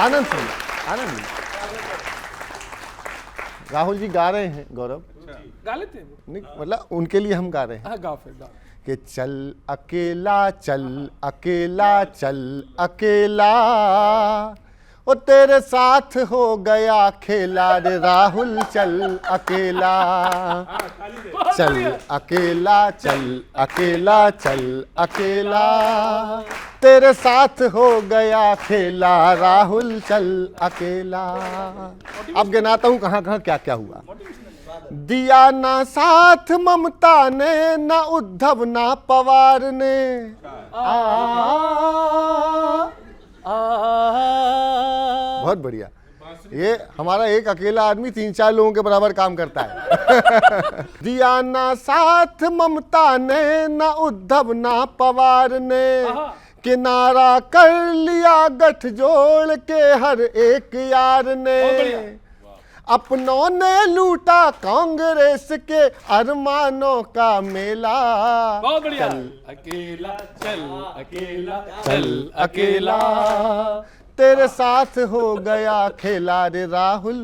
आनंद सुनिए, आनंद लीजिए। राहुल जी गा रहे हैं, गौरव गा लेते हैं नहीं, मतलब उनके लिए हम गा रहे हैं। हाँ गाओ फिर गाओ। कि चल अकेला चल अकेला चल अकेला, ओ तेरे साथ हो गया खेला रे राहुल चल अकेला। चल अकेला चल अकेला चल अकेला, तेरे साथ हो गया खेला राहुल चल अकेला। अब गिनाता हूं कहां कहां क्या क्या हुआ। दिया ना साथ ममता ने, ना उद्धव ना पवार ने, बहुत बढ़िया। ये हमारा एक अकेला आदमी 3-4 लोगों के बराबर काम करता है। दिया ना साथ ममता ने, ना उद्धव ना पवार ने, किनारा कर लिया गठजोड़ के हर एक यार ने। अपनों ने लूटा कांग्रेस के अरमानों का मेला। बहुत बढ़िया। अकेला चल अकेला चल अकेला, तेरे साथ हो गया खेला रे राहुल।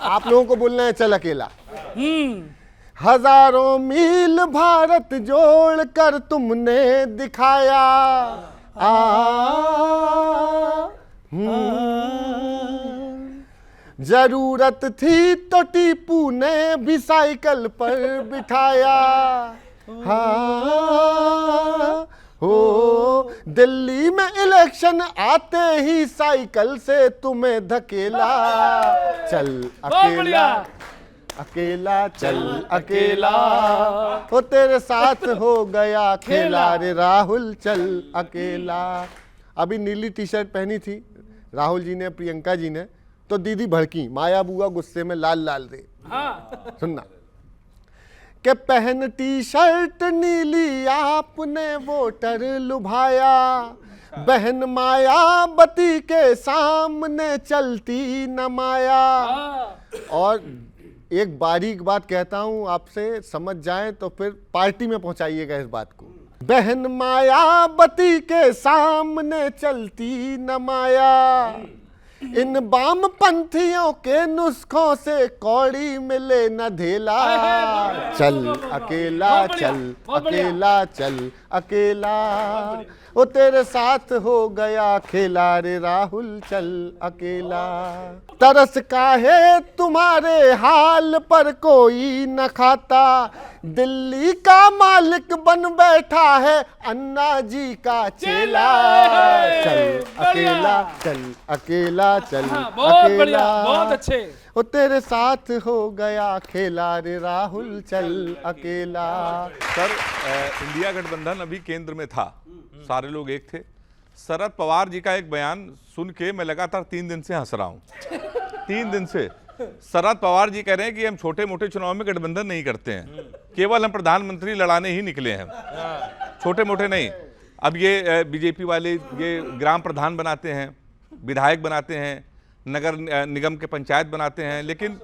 आप लोगों को बोलना है चल अकेला। हजारों मील भारत जोड़ कर तुमने दिखाया, जरूरत थी तो टीपू ने भी साइकिल पर बिठाया। हाँ हो, दिल्ली में इलेक्शन आते ही साइकिल से तुम्हें धकेला। चल अकेला अकेला चल अकेला, हो तेरे साथ हो गया खेला रे राहुल चल अकेला। अभी नीली टी शर्ट पहनी थी राहुल जी ने, प्रियंका जी ने, तो दीदी भड़की, माया बुआ गुस्से में लाल लाल रे। हाँ। सुनना के पहन टी शर्ट नीली आपने वोटर लुभाया, बहन मायावती के सामने चलती न माया। और एक बारीक बात कहता हूं आपसे, समझ जाएं तो फिर पार्टी में पहुंचाइएगा इस बात को। बहन मायावती के सामने चलती न माया, इन वाम पंथियों के नुस्खों से कौड़ी मिले न ढेला। चल अकेला चल अकेला चल अकेला, वो तेरे साथ हो गया खेला रे राहुल चल अकेला। तरस काहे तुम्हारे हाल पर कोई न खाता, दिल्ली का मालिक बन बैठा है अन्ना जी का चेला। चल अकेला चल अकेला चल बहुत बढ़िया, अकेला, बहुत अच्छे। वो तेरे साथ हो गया खेला रे राहुल चल अकेला। सर, इंडिया गठबंधन अभी केंद्र में था, सारे लोग एक थे। शरद पवार जी का एक बयान सुन के मैं लगातार 3 दिन से हंस रहा हूं। 3 दिन से शरद पवार जी कह रहे हैं कि हम छोटे मोटे चुनाव में गठबंधन नहीं करते हैं, केवल हम प्रधानमंत्री लड़ाने ही निकले हैं, छोटे मोटे नहीं। अब ये बीजेपी वाले ये ग्राम प्रधान बनाते हैं, विधायक बनाते हैं, नगर निगम के पंचायत बनाते हैं, लेकिन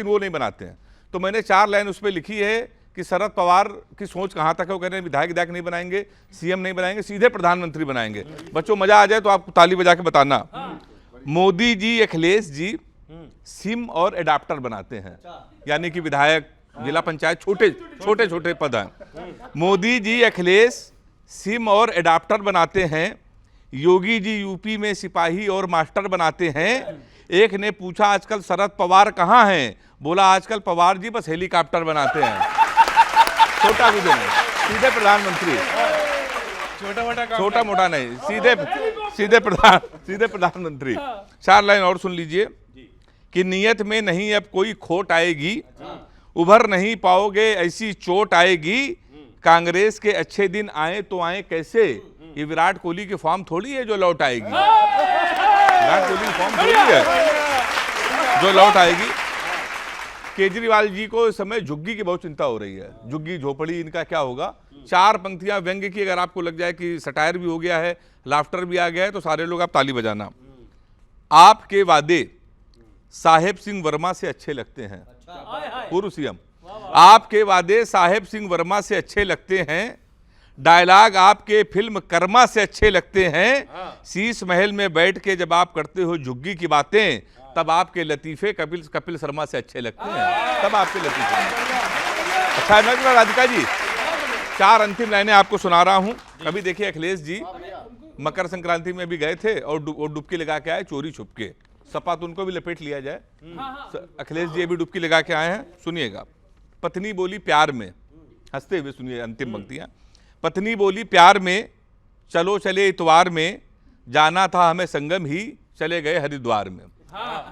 वो नहीं बनाते हैं। तो मैंने 4 लाइन उस पर लिखी है कि शरद पवार की सोच कहाँ तक है। वो कह रहे हैं विधायक नहीं बनाएंगे, सीएम नहीं बनाएंगे, सीधे प्रधानमंत्री बनाएंगे। बच्चों मजा आ जाए तो आपको ताली बजा के बताना। मोदी जी अखिलेश जी सिम और एडाप्टर बनाते हैं, यानी कि विधायक, जिला पंचायत, छोटे छोटे पद हैं। मोदी जी अखिलेश सिम और एडाप्टर बनाते हैं। योगी जी यूपी में सिपाही और मास्टर बनाते हैं। एक ने पूछा आजकल शरद पवार कहाँ हैं, बोला आजकल पवार जी बस हेलीकॉप्टर बनाते हैं। छोटा कुछ नहीं, सीधे प्रधानमंत्री, छोटा मोटा नहीं, सीधे प्रधानमंत्री। 4 लाइन और सुन लीजिए कि नियत में नहीं अब कोई खोट आएगी, उभर नहीं पाओगे ऐसी चोट आएगी, कांग्रेस के अच्छे दिन आए तो आए कैसे, ये विराट कोहली की फॉर्म थोड़ी है जो लौट आएगी, विराट कोहली की फॉर्म थोड़ी है जो लौट आएगी। केजरीवाल जी को इस समय झुग्गी की बहुत चिंता हो रही है, झुग्गी झोपड़ी इनका क्या होगा। 4 पंक्तियां व्यंग्य की अगर आपको लग जाए कि सटायर भी हो गया है, लाफ्टर भी आ गया है, तो सारे लोग आप ताली बजाना। आपके वादे साहेब सिंह वर्मा से अच्छे लगते हैं, पूर्व सीएम। आपके वादे साहेब सिंह वर्मा से अच्छे लगते हैं, डायलॉग आपके फिल्म कर्मा से अच्छे लगते हैं। शीश महल में बैठ के जब आप करते हो झुग्गी की बातें, तब आपके लतीफे कपिल शर्मा से अच्छे लगते हैं। तब आपके लतीफे अच्छा है ना राधिका जी। 4 अंतिम लाइनें आपको सुना रहा हूं। कभी देखिए अखिलेश जी मकर संक्रांति में भी गए थे और डुबकी लगा के आए चोरी छुप के। सपा तो उनको भी लपेट लिया जाए। अखिलेश जी अभी डुबकी लगा के आए हैं, सुनिएगा। पत्नी बोली प्यार में, हंसते हुए सुनिए अंतिम पंक्तियां। पत्नी बोली प्यार में, चलो चले इतवार में, जाना था हमें संगम ही चले गए हरिद्वार में।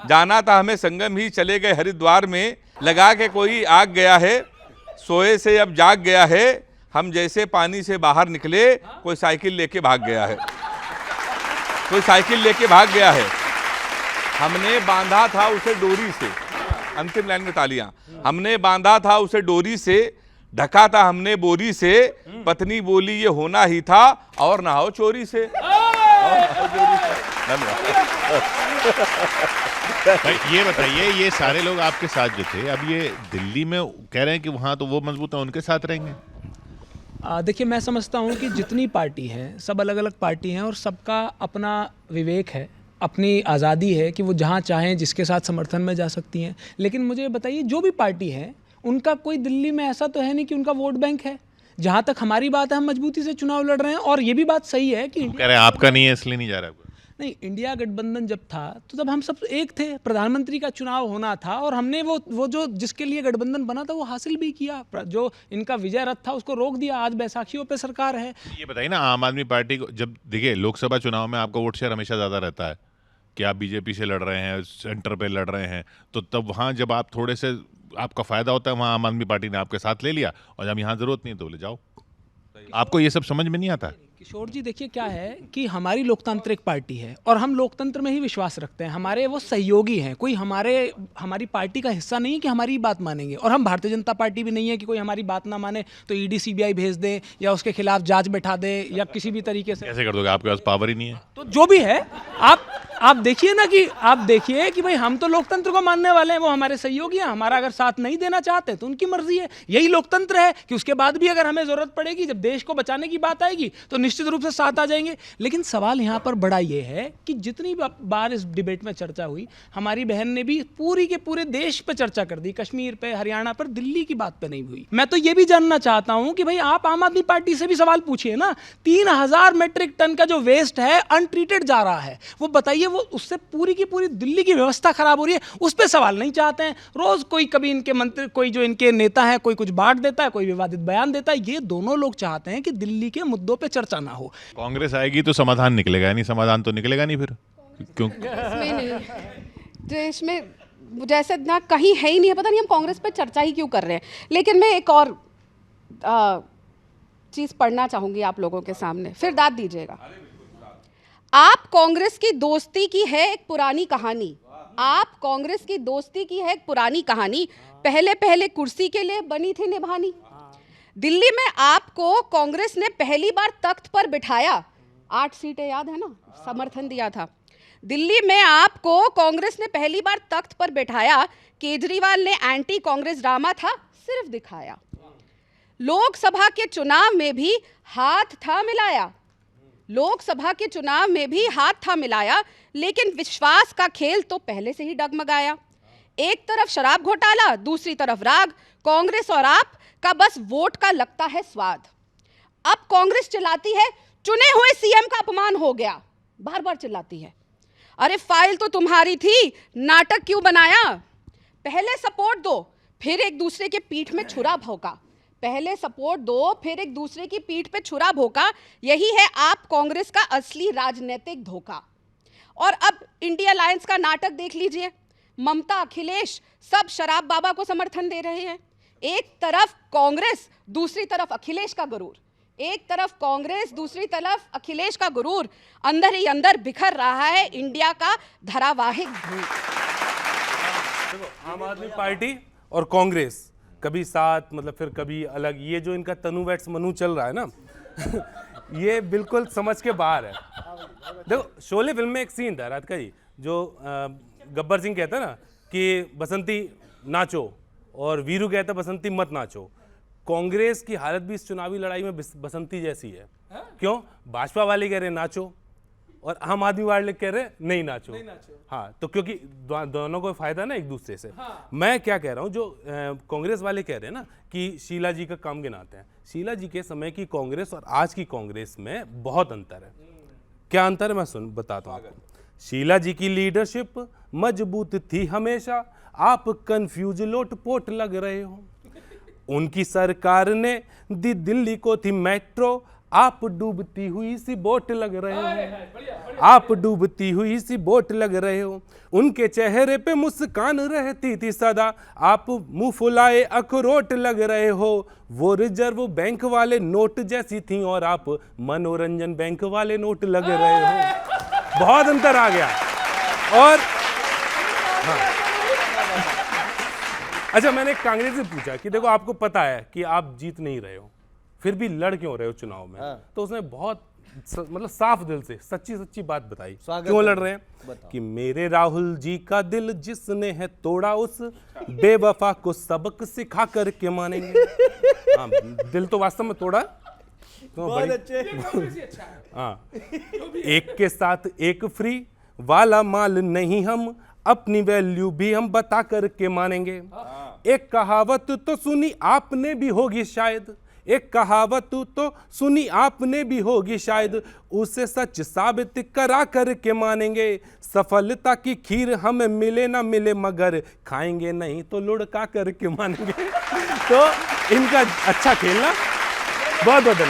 जाना था हमें संगम ही चले गए हरिद्वार में, लगा के कोई आग गया है, सोए से अब जाग गया है, हम जैसे पानी से बाहर निकले कोई साइकिल लेके भाग गया है, कोई साइकिल लेके भाग गया है, हमने बांधा था उसे डोरी से। अंतिम लाइन में तालियां। हमने बांधा था उसे डोरी से, ढका था हमने बोरी से, पत्नी बोली ये होना ही था और ना हो चोरी से। भाई ये बताइए, ये सारे लोग आपके साथ जो थे, अब ये दिल्ली में कह रहे हैं कि वहाँ तो वो मजबूत है, उनके साथ रहेंगे? देखिए, मैं समझता हूँ कि जितनी पार्टी हैं सब अलग अलग पार्टी हैं और सबका अपना विवेक है, अपनी आज़ादी है कि वो जहाँ चाहें जिसके साथ समर्थन में जा सकती हैं। लेकिन मुझे बताइए, जो भी पार्टी है उनका कोई दिल्ली में ऐसा तो है नहीं कि उनका वोट बैंक है। जहाँ तक हमारी बात है, हम मजबूती से चुनाव लड़ रहे हैं। और ये भी बात सही है कि कह रहे हैं आपका नहीं है इसलिए नहीं जा रहा। नहीं, इंडिया गठबंधन जब था तो तब हम सब एक थे, प्रधानमंत्री का चुनाव होना था और हमने वो जो जिसके लिए गठबंधन बना था वो हासिल भी किया। जो इनका विजय रथ था उसको रोक दिया। आज बैसाखियों पे सरकार है। ये बताइए ना, आम आदमी पार्टी को जब देखिए लोकसभा चुनाव में आपका वोट शेयर हमेशा ज़्यादा रहता है कि आप बीजेपी से लड़ रहे हैं, सेंटर पे लड़ रहे हैं, तो तब वहाँ जब आप थोड़े से आपका फायदा होता है, वहाँ आम आदमी पार्टी ने आपके साथ ले लिया, और जब यहाँ जरूरत नहीं है तो ले जाओ। आपको ये सब समझ में नहीं आता? किशोर जी, देखिए क्या है कि हमारी लोकतांत्रिक पार्टी है और हम लोकतंत्र में ही विश्वास रखते हैं। हमारे वो सहयोगी हैं, कोई हमारी पार्टी का हिस्सा नहीं है कि हमारी बात मानेंगे। और हम भारतीय जनता पार्टी भी नहीं है कि कोई हमारी बात ना माने तो ईडी सीबीआई भेज दे या उसके खिलाफ जांच बैठा दे या किसी भी तरीके से। कैसे कर दोगे? आपके पास पावर ही नहीं है। तो जो भी है, आप देखिए ना कि भाई हम तो लोकतंत्र को मानने वाले हैं, वो हमारे सहयोगी हैं। हमारा अगर साथ नहीं देना चाहते तो उनकी मर्जी है। यही लोकतंत्र है कि उसके बाद भी अगर हमें जरूरत पड़ेगी, जब देश को बचाने की बात आएगी तो निश्चित रूप से साथ आ जाएंगे। लेकिन सवाल यहाँ पर बड़ा ये है कि जितनी बार इस डिबेट में चर्चा हुई, हमारी बहन ने भी पूरी के पूरे देश पे चर्चा कर दी, कश्मीर पे, हरियाणा पर, दिल्ली की बात पे नहीं हुई। मैं तो ये भी जानना चाहता हूं कि भाई आप आम आदमी पार्टी से भी सवाल पूछिए ना। 3000 मीट्रिक टन का जो वेस्ट है अनट्रीटेड जा रहा है, वो बताइए, वो उससे पूरी की पूरी दिल्ली की व्यवस्था खराब हो रही है, उस पर सवाल नहीं चाहते हैं। रोज कभी इनके मंत्री, कोई जो इनके नेता है, कोई कुछ बांट देता है, कोई विवादित बयान देता है। ये दोनों लोग चाहते हैं कि दिल्ली के मुद्दों पे चर्चा ना हो। कांग्रेस आएगी तो समाधान निकलेगा, नहीं समाधान तो निकलेगा नहीं फिर। क्यों? इसमें नहीं, देश में जैसे ना कहीं है ही नहीं है, पता नहीं हम कांग्रेस पे चर्चा ही क्यों कर रहे हैं। लेकिन मैं एक और चीज़ पढ़ना चाहूँगी आप लोगों के सामने, फिर दाद दीजिएगा। आप कांग्रेस की दोस्ती की है एक पुरानी कहानी, आप कांग्रेस की दोस्ती की है एक पुरानी कहानी, पहले पहले कुर्सी के लिए बनी थी निभानी। दिल्ली में आपको कांग्रेस ने पहली बार तख्त पर बिठाया, 8 सीटें याद है ना, समर्थन दिया था। दिल्ली में आपको कांग्रेस ने पहली बार तख्त पर बिठाया, केजरीवाल ने एंटी कांग्रेस ड्रामा था सिर्फ दिखाया। लोकसभा के चुनाव में भी हाथ था मिलाया, लोकसभा के चुनाव में भी हाथ था मिलाया, लेकिन विश्वास का खेल तो पहले से ही डगमगाया। एक तरफ शराब घोटाला, दूसरी तरफ राग, कांग्रेस और आप का बस वोट का लगता है स्वाद। अब कांग्रेस चिल्लाती है चुने हुए सीएम का अपमान हो गया, बार बार चिल्लाती है। अरे फाइल तो तुम्हारी थी, नाटक क्यों बनाया? पहले सपोर्ट दो, फिर एक दूसरे के पीठ में छुरा भोंका, पहले सपोर्ट दो, फिर एक दूसरे की पीठ पे छुरा भोंका। यही है आप कांग्रेस का असली राजनीतिक धोखा। और अब इंडिया अलायंस का नाटक देख लीजिए, ममता, अखिलेश सब शराब बाबा को समर्थन दे रहे हैं। एक तरफ कांग्रेस, दूसरी तरफ अखिलेश का गुरूर, एक तरफ कांग्रेस, दूसरी तरफ अखिलेश का गुरूर, अंदर ही अंदर बिखर रहा है इंडिया का धारावाहिक भूत। आम आदमी पार्टी और कांग्रेस कभी साथ, मतलब फिर कभी अलग, ये जो इनका तनु वैट्स मनु चल रहा है ना ये बिल्कुल समझ के बाहर है। देखो, शोले फिल्म में एक सीन था राधिका जी, जो गब्बर सिंह कहता है ना कि बसंती नाचो और वीरू कहता बसंती मत नाचो। कांग्रेस की हालत भी इस चुनावी लड़ाई में बसंती जैसी है। क्यों? भाजपा वाले कह रहे हैं नाचो और आम आदमी वाले कह रहे हैं नहीं नाचो। हाँ, तो क्योंकि दोनों को फायदा ना एक दूसरे से। मैं क्या कह रहा हूँ, जो कांग्रेस वाले कह रहे हैं ना कि शीला जी का काम गिनाते हैं, शीला जी के समय की कांग्रेस और आज की कांग्रेस में बहुत अंतर है। क्या अंतर है मैं बताता हूँ आपको। शीला जी की लीडरशिप मजबूत थी हमेशा, आप कंफ्यूज लोटपोट लग रहे हो। उनकी सरकार ने दी दिल्ली को थी मेट्रो, आप डूबती हुई सी बोट लग रहे हो, आप डूबती हुई सी बोट लग रहे हो। उनके चेहरे पे मुस्कान रहती थी सदा, आप मुंह फुलाए अखरोट लग रहे हो। वो रिजर्व बैंक वाले नोट जैसी थी और आप मनोरंजन बैंक वाले नोट लग रहे हो। बहुत अंतर आ गया। और हाँ, अच्छा, मैंने कांग्रेस से पूछा कि देखो आपको पता है कि आप जीत नहीं रहे हो, फिर भी लड़ क्यों रहे हो चुनाव में? तो उसने बहुत मतलब साफ दिल से सच्ची बात बताई क्यों लड़ रहे हैं। कि मेरे राहुल जी का दिल जिसने है तोड़ा, उस बेवफा को सबक सिखा करके मानेंगे। हाँ, दिल तो वास्तव में तोड़ा तो बहुत अच्छे। हाँ, एक के साथ एक फ्री वाला माल नहीं, हम अपनी वैल्यू भी हम बता करके मानेंगे। एक कहावत तो सुनी आपने भी होगी शायद, एक कहावत तो सुनी आपने भी होगी शायद, उसे सच साबित करा करके मानेंगे। सफलता की खीर हमें मिले ना मिले, मगर खाएंगे नहीं तो लुढ़का करके मानेंगे। तो इनका अच्छा खेलना। बहुत बहुत धन्यवाद।